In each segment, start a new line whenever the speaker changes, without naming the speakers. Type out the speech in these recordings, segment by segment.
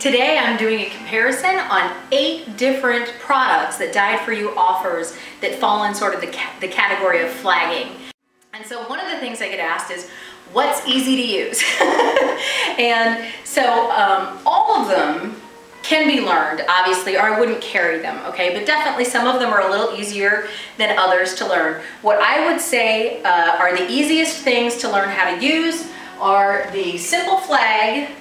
Today I'm doing a comparison on 8 different products that Dyed For You offers that fall in sort of the category of flagging. And so one of the things I get asked is, what's easy to use? And so all of them can be learned, obviously, or I wouldn't carry them, okay? But definitely some of them are a little easier than others to learn. What I would say are the easiest things to learn how to use are the simple flag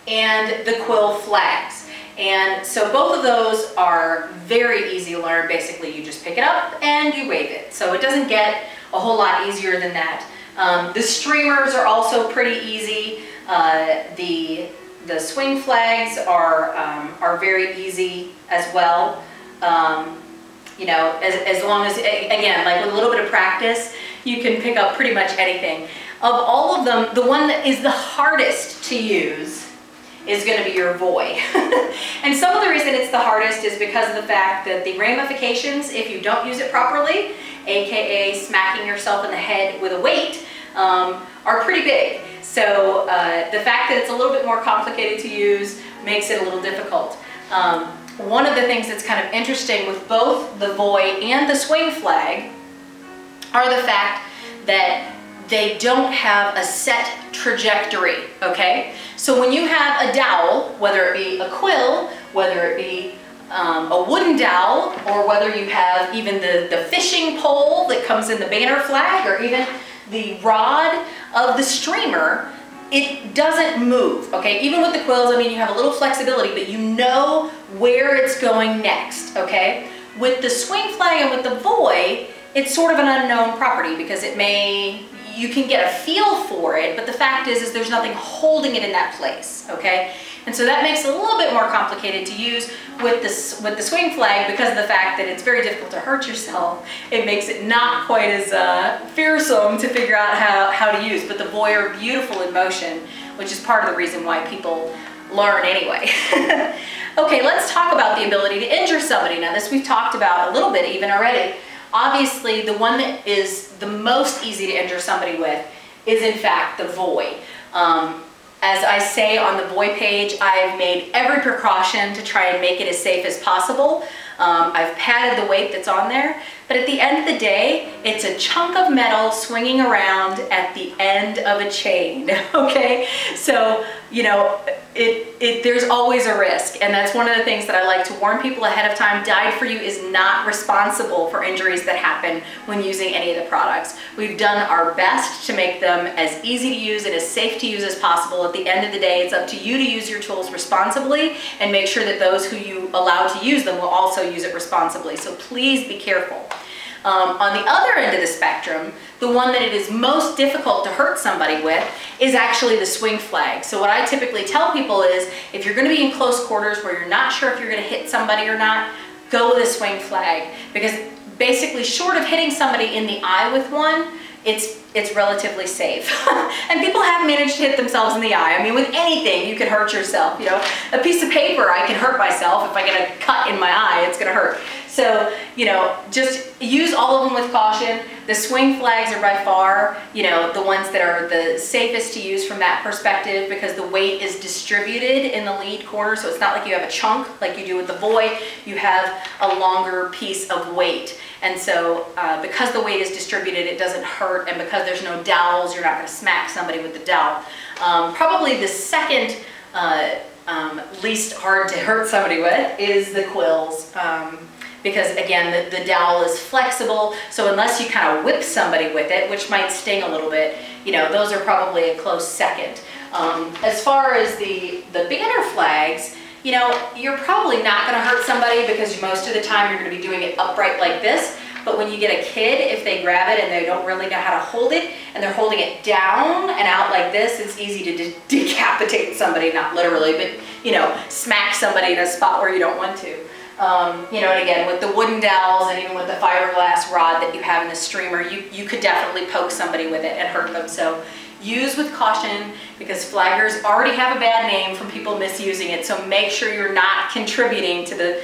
and the quill flags. And so both of those are very easy to learn. Basically, you just pick it up and you wave it. So it doesn't get a whole lot easier than that. The streamers are also pretty easy. The swing flags are very easy as well. You know, as long as, again, like with a little bit of practice, you can pick up pretty much anything. Of all of them, the one that is the hardest to use is going to be your voy. And some of the reason it's the hardest is because of the fact that the ramifications, if you don't use it properly, aka smacking yourself in the head with a weight, are pretty big. So the fact that it's a little bit more complicated to use makes it a little difficult. One of the things that's kind of interesting with both the voy and the swing flag are the fact that they don't have a set trajectory, okay? So when you have a dowel, whether it be a quill, whether it be a wooden dowel, or whether you have even the fishing pole that comes in the banner flag, or even the rod of the streamer, it doesn't move, okay? Even with the quills, I mean, you have a little flexibility, but you know where it's going next, okay? With the swing flag and with the voy, it's sort of an unknown property because you can get a feel for it, but the fact is there's nothing holding it in that place, okay? And so that makes it a little bit more complicated to use with the swing flag because of the fact that it's very difficult to hurt yourself. It makes it not quite as fearsome to figure out how to use, but the voy are beautiful in motion, which is part of the reason why people learn anyway. Okay, let's talk about the ability to injure somebody. Now this we've talked about a little bit even already. Obviously, the one that is the most easy to injure somebody with is in fact the voy. As I say on the voy page, I've made every precaution to try and make it as safe as possible. I've padded the weight that's on there, but at the end of the day, it's a chunk of metal swinging around at the end of a chain, okay? So, you know, there's always a risk, and that's one of the things that I like to warn people ahead of time. Dyed For You is not responsible for injuries that happen when using any of the products. We've done our best to make them as easy to use and as safe to use as possible. At the end of the day, it's up to you to use your tools responsibly and make sure that those who you allow to use them will also use it responsibly. So please be careful. On the other end of the spectrum, the one that it is most difficult to hurt somebody with is actually the swing flag. So what I typically tell people is, if you're going to be in close quarters where you're not sure if you're going to hit somebody or not, go with a swing flag. Because basically, short of hitting somebody in the eye with one, it's relatively safe. And people have managed to hit themselves in the eye. I mean, with anything, you can hurt yourself. You know, a piece of paper, I can hurt myself. If I get a cut in my eye, it's going to hurt. So, you know, just use all of them with caution. The swing flags are by far, you know, the ones that are the safest to use from that perspective because the weight is distributed in the lead corner. So it's not like you have a chunk like you do with the voy. You have a longer piece of weight. And so because the weight is distributed, it doesn't hurt. And because there's no dowels, you're not going to smack somebody with the dowel. Probably the second least hard to hurt somebody with is the quills. Because again, the dowel is flexible, so unless you kind of whip somebody with it, which might sting a little bit, you know, those are probably a close second. As far as the banner flags, you know, you're probably not going to hurt somebody because most of the time you're going to be doing it upright like this. But when you get a kid, if they grab it and they don't really know how to hold it, and they're holding it down and out like this, it's easy to decapitate somebody, not literally, but, you know, smack somebody in a spot where you don't want to. You know, and again, with the wooden dowels and even with the fiberglass rod that you have in the streamer, you could definitely poke somebody with it and hurt them. So use with caution because flaggers already have a bad name from people misusing it. So make sure you're not contributing to the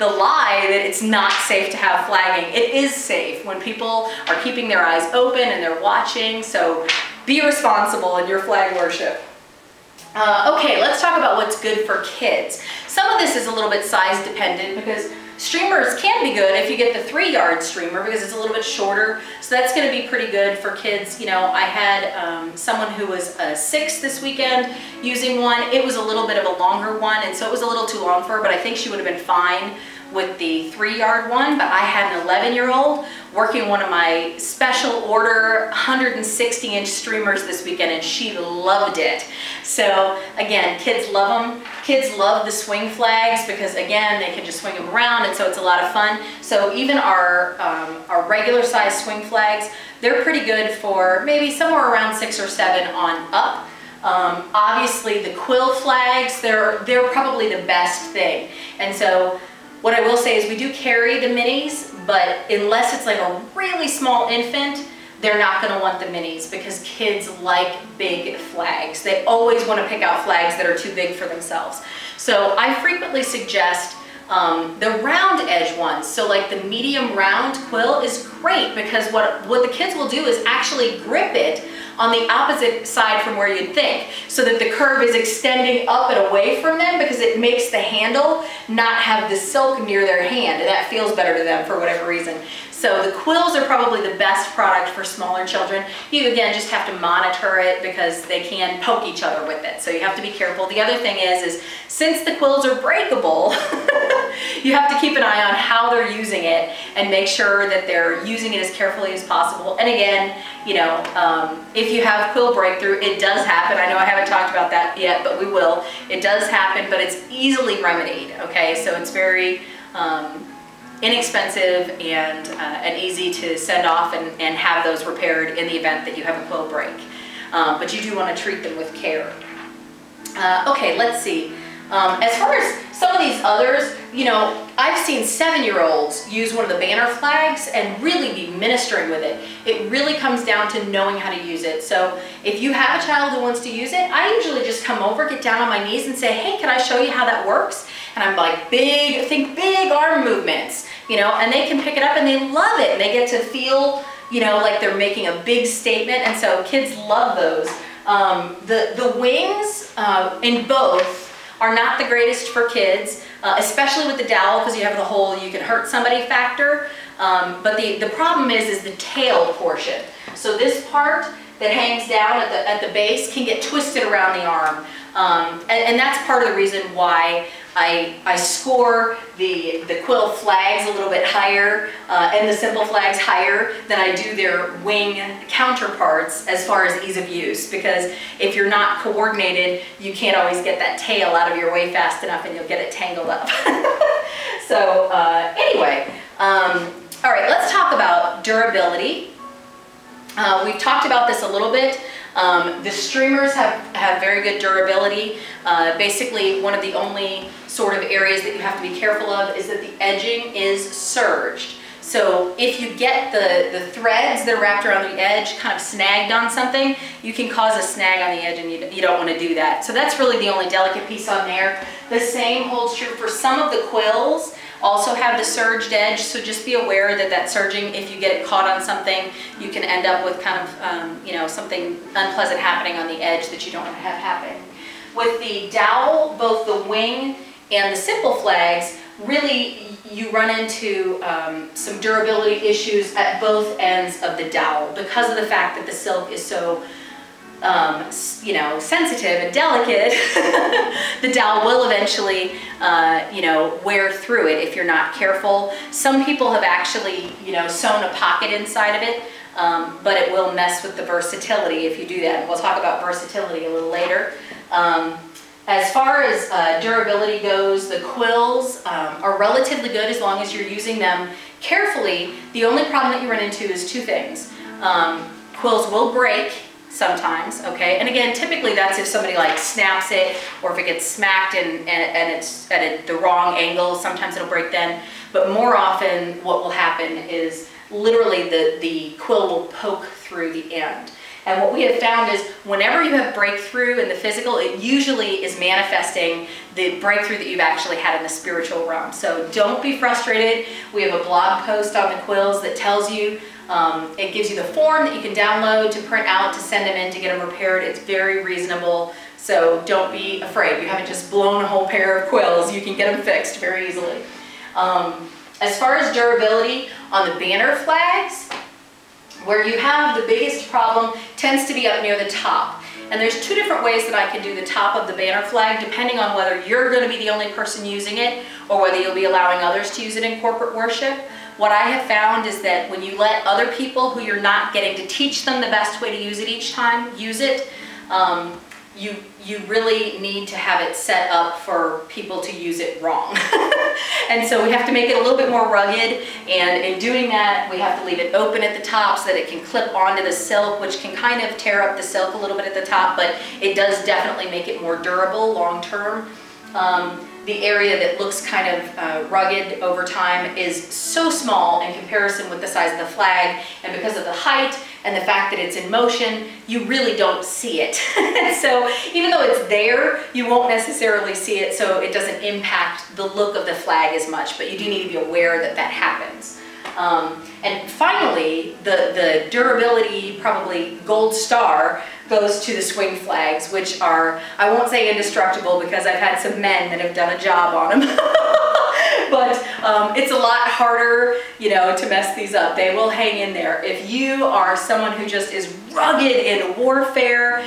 lie that it's not safe to have flagging. It is safe when people are keeping their eyes open and they're watching. So be responsible in your flag worship. Okay, let's talk about what's good for kids. Some of this is a little bit size dependent because streamers can be good if you get the 3-yard streamer because it's a little bit shorter. So that's going to be pretty good for kids. You know, I had someone who was 6 this weekend using one. It was a little bit of a longer one, and so it was a little too long for her, but I think she would have been fine with the 3-yard one. But I had an 11-year-old working one of my special order 160-inch streamers this weekend, and she loved it. So again, kids love them. Kids love the swing flags because again, they can just swing them around, and so it's a lot of fun. So even our regular size swing flags, they're pretty good for maybe somewhere around 6 or 7 on up. Obviously the quill flags, they're probably the best thing. And so what I will say is we do carry the minis, but unless it's like a really small infant, they're not going to want the minis because kids like big flags. They always want to pick out flags that are too big for themselves. So I frequently suggest the round edge ones. So like the medium round quill is great because what the kids will do is actually grip it on the opposite side from where you'd think, so that the curve is extending up and away from them because it makes the handle not have the silk near their hand, and that feels better to them for whatever reason. So the quills are probably the best product for smaller children. You again just have to monitor it because they can poke each other with it, so you have to be careful. The other thing is since the quills are breakable, you have to keep an eye on how they're using it and make sure that they're using it as carefully as possible. And again, you know, if you have quill breakthrough, it does happen. I know I haven't talked about that yet, but we will. It does happen, but it's easily remedied, okay? So it's very inexpensive and easy to send off and have those repaired in the event that you have a quill break. But you do want to treat them with care. Okay, let's see. As far as some of these others, you know, I've seen 7-year-olds use one of the banner flags and really be ministering with it. It really comes down to knowing how to use it. So if you have a child who wants to use it, I usually just come over, get down on my knees and say, hey, can I show you how that works? And I'm like, think big arm movements, you know, and they can pick it up and they love it. And they get to feel, you know, like they're making a big statement. And so kids love those. The wings in both are not the greatest for kids, especially with the dowel because you have the whole you can hurt somebody factor. But the problem is the tail portion. So this part that hangs down at the base can get twisted around the arm. And that's part of the reason why I score the quill flags a little bit higher and the simple flags higher than I do their wing counterparts as far as ease of use, because if you're not coordinated, you can't always get that tail out of your way fast enough and you'll get it tangled up. So anyway, all right, let's talk about durability. We've talked about this a little bit. The streamers have very good durability. Basically, one of the only sort of areas that you have to be careful of is that the edging is serged. So if you get the threads that are wrapped around the edge kind of snagged on something, you can cause a snag on the edge, and you don't want to do that. So that's really the only delicate piece on there. The same holds true for some of the quills. Also have the serged edge, so just be aware that that serging, if you get it caught on something, you can end up with kind of, you know, something unpleasant happening on the edge that you don't want to have happen. With the dowel, both the wing and the simple flags, really you run into some durability issues at both ends of the dowel because of the fact that the silk is so you know, sensitive and delicate. The dowel will eventually, you know, wear through it if you're not careful. Some people have actually, you know, sewn a pocket inside of it, but it will mess with the versatility if you do that. And we'll talk about versatility a little later. As far as durability goes, the quills are relatively good as long as you're using them carefully. The only problem that you run into is two things. Quills will break sometimes, okay? And again, typically that's if somebody like snaps it or if it gets smacked and it's at the wrong angle, sometimes it'll break then. But more often what will happen is literally the quill will poke through the end. And what we have found is whenever you have breakthrough in the physical, it usually is manifesting the breakthrough that you've actually had in the spiritual realm. So don't be frustrated. We have a blog post on the quills that tells you, it gives you the form that you can download to print out to send them in to get them repaired. It's very reasonable. So don't be afraid. You haven't just blown a whole pair of quills. You can get them fixed very easily. As far as durability on the banner flags, where you have the biggest problem tends to be up near the top. And there's two different ways that I can do the top of the banner flag, depending on whether you're going to be the only person using it or whether you'll be allowing others to use it in corporate worship. What I have found is that when you let other people who you're not getting to teach them the best way to use it each time use it, you really need to have it set up for people to use it wrong. And so we have to make it a little bit more rugged, and in doing that we have to leave it open at the top so that it can clip onto the silk, which can kind of tear up the silk a little bit at the top, but it does definitely make it more durable long term. The area that looks kind of rugged over time is so small in comparison with the size of the flag, and because of the height and the fact that it's in motion, you really don't see it. So even though it's there, you won't necessarily see it, so it doesn't impact the look of the flag as much, but you do need to be aware that that happens. And finally, the durability, probably gold star, goes to the swing flags, which are, I won't say indestructible because I've had some men that have done a job on them. But it's a lot harder, you know, to mess these up. They will hang in there. If you are someone who just is rugged in warfare,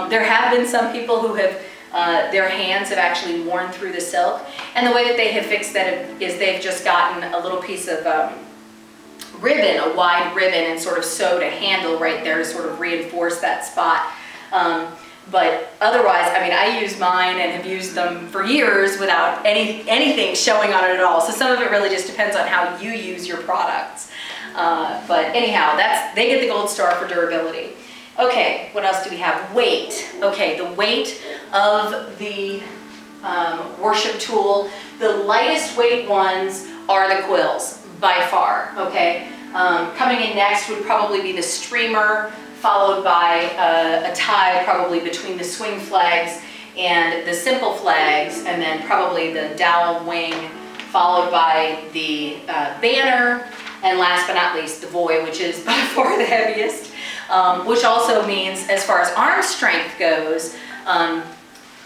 there have been some people who have their hands have actually worn through the silk. And the way that they have fixed that is they've just gotten a little piece of ribbon, a wide ribbon, and sort of sewed a handle right there to sort of reinforce that spot. But otherwise, I mean, I use mine and have used them for years without anything showing on it at all. So some of it really just depends on how you use your products. But anyhow, they get the gold star for durability. Okay, what else do we have? Weight. Okay, the weight of the worship tool. The lightest weight ones are the quills, by far, okay? Coming in next would probably be the streamer, followed by a tie probably between the swing flags and the simple flags, and then probably the dowel wing, followed by the banner, and last but not least the voy, which is by far the heaviest, which also means as far as arm strength goes,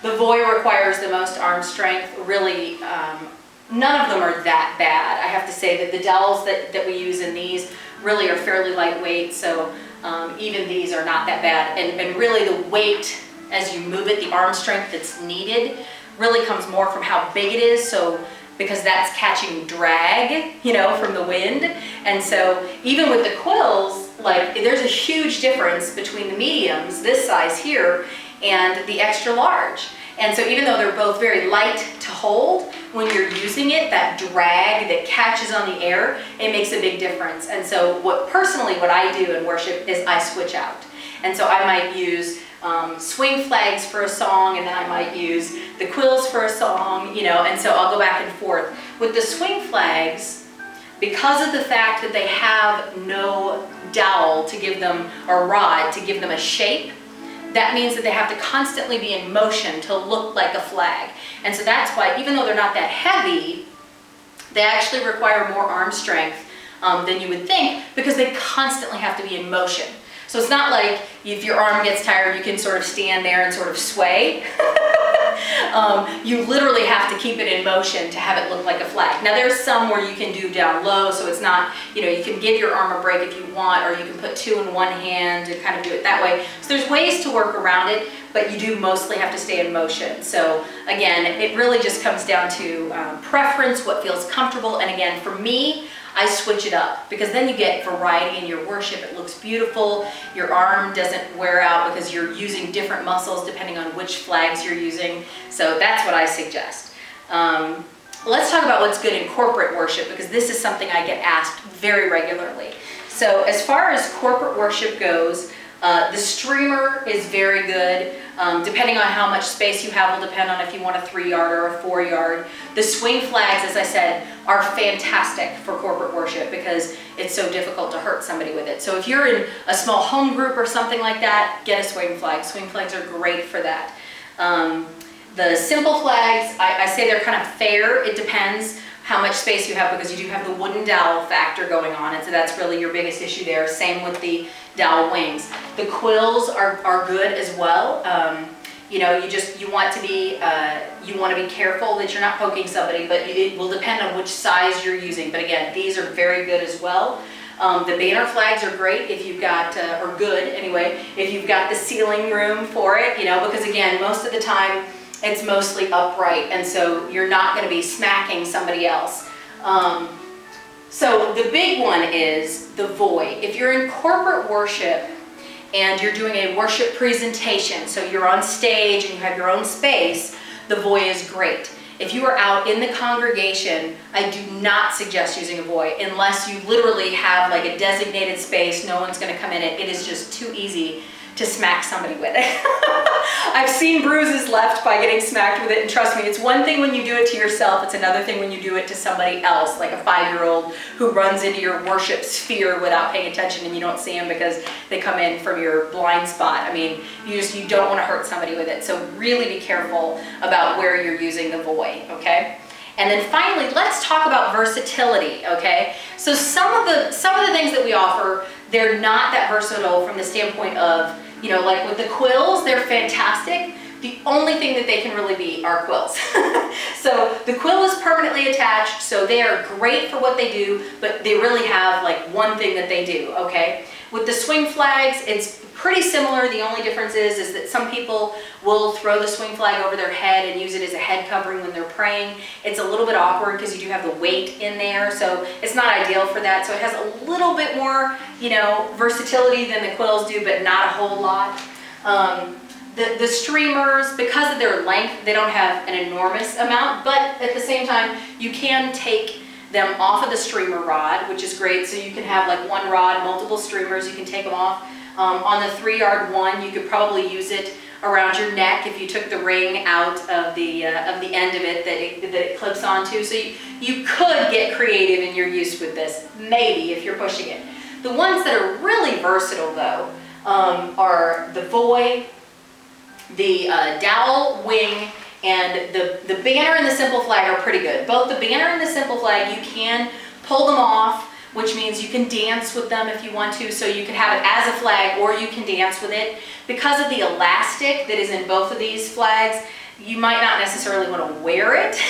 the voy requires the most arm strength. Really, none of them are that bad. I have to say that the dowels that we use in these really are fairly lightweight, so even these are not that bad. And really the weight as you move it, the arm strength that's needed, really comes more from how big it is, so because that's catching drag, you know, from the wind. And so even with the quills, like, there's a huge difference between the mediums, this size here, and the extra large. And so even though they're both very light to hold, when you're using it, that drag that catches on the air, it makes a big difference. And so personally what I do in worship is I switch out. And so I might use swing flags for a song, and then I might use the quills for a song, you know, and so I'll go back and forth. With the swing flags, because of the fact that they have no dowel to give them, or rod to give them a shape, that means that they have to constantly be in motion to look like a flag. And so that's why, even though they're not that heavy, they actually require more arm strength than you would think, because they constantly have to be in motion. So it's not like if your arm gets tired, you can sort of stand there and sort of sway. You literally have to keep it in motion to have it look like a flag. Now there's some where you can do down low, so it's not, you know, you can give your arm a break if you want, or you can put two in one hand and kind of do it that way. So there's ways to work around it, but you do mostly have to stay in motion. So again, it really just comes down to preference, what feels comfortable. And again, for me, I switch it up, because then you get variety in your worship. It looks beautiful. Your arm doesn't wear out because you're using different muscles depending on which flags you're using. So that's what I suggest. Let's talk about what's good in corporate worship, because this is something I get asked very regularly. So as far as corporate worship goes, the streamer is very good. Depending on how much space you have will depend on if you want a 3-yard or a 4-yard. The swing flags, as I said, are fantastic for corporate worship because it's so difficult to hurt somebody with it. So if you're in a small home group or something like that, get a swing flag. Swing flags are great for that. The simple flags, I say they're kind of fair. It depends how much space you have, because you do have the wooden dowel factor going on, and so that's really your biggest issue there. Same with the dowel wings. The quills are good as well. You know, you want to be careful that you're not poking somebody, but it will depend on which size you're using. But again, these are very good as well. The banner flags are great if you've got, or good anyway, if you've got the ceiling room for it, you know, because again, most of the time it's mostly upright, and so you're not going to be smacking somebody else. So the big one is the void. If you're in corporate worship and you're doing a worship presentation, so you're on stage and you have your own space, the void is great. If you are out in the congregation, I do not suggest using a void unless you literally have like a designated space, no one's going to come in it. It is just too easy to smack somebody with it. I've seen bruises left by getting smacked with it, and trust me, it's one thing when you do it to yourself, it's another thing when you do it to somebody else, like a 5-year-old who runs into your worship sphere without paying attention and you don't see them because they come in from your blind spot. I mean, you don't want to hurt somebody with it, so really be careful about where you're using the void, okay? And then finally, let's talk about versatility, okay? So some of the things that we offer, they're not that versatile from the standpoint of, you know, like with the quills, they're fantastic. The only thing that they can really be are quills. So the quill is permanently attached, so they are great for what they do, but they really have like one thing that they do, okay? With the swing flags, it's pretty similar. The only difference is that some people will throw the swing flag over their head and use it as a head covering when they're praying. It's a little bit awkward because you do have the weight in there, so it's not ideal for that. So it has a little bit more, you know, versatility than the quills do, but not a whole lot. The streamers, because of their length, they don't have an enormous amount, but at the same time, you can take them off of the streamer rod, which is great. So you can have like one rod, multiple streamers, you can take them off. On the 3-yard one, you could probably use it around your neck if you took the ring out of the end of it that it clips onto. So you could get creative in your use with this, maybe, if you're pushing it. The ones that are really versatile, though, are the voy, the dowel wing, and the banner and the simple flag are pretty good. Both the banner and the simple flag, you can pull them off, which means you can dance with them if you want to. So you can have it as a flag or you can dance with it. Because of the elastic that is in both of these flags, you might not necessarily want to wear it,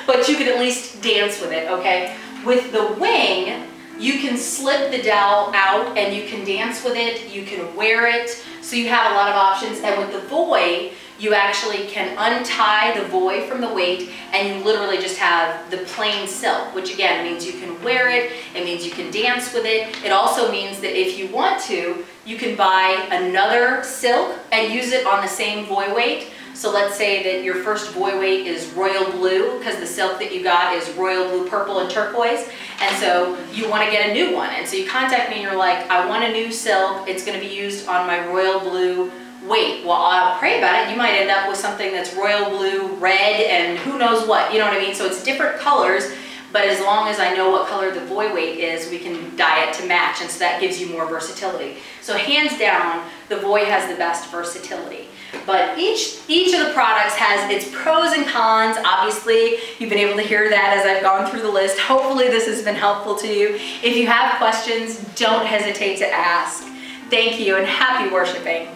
but you can at least dance with it, okay? With the wing, you can slip the dowel out and you can dance with it, you can wear it, so you have a lot of options. And with the voy, you actually can untie the voy from the weight and you literally just have the plain silk, which again means you can wear it, it means you can dance with it. It also means that if you want to, you can buy another silk and use it on the same voy weight. So let's say that your first voy weight is royal blue because the silk that you got is royal blue, purple, and turquoise. And so you want to get a new one. And so you contact me and you're like, I want a new silk. It's going to be used on my royal blue weight. Well, I'll pray about it. You might end up with something that's royal blue, red, and who knows what. You know what I mean? So it's different colors. But as long as I know what color the voy weight is, we can dye it to match. And so that gives you more versatility. So hands down, the voy has the best versatility. But each of the products has its pros and cons. Obviously, you've been able to hear that as I've gone through the list. Hopefully this has been helpful to you. If you have questions, don't hesitate to ask. Thank you and happy worshiping.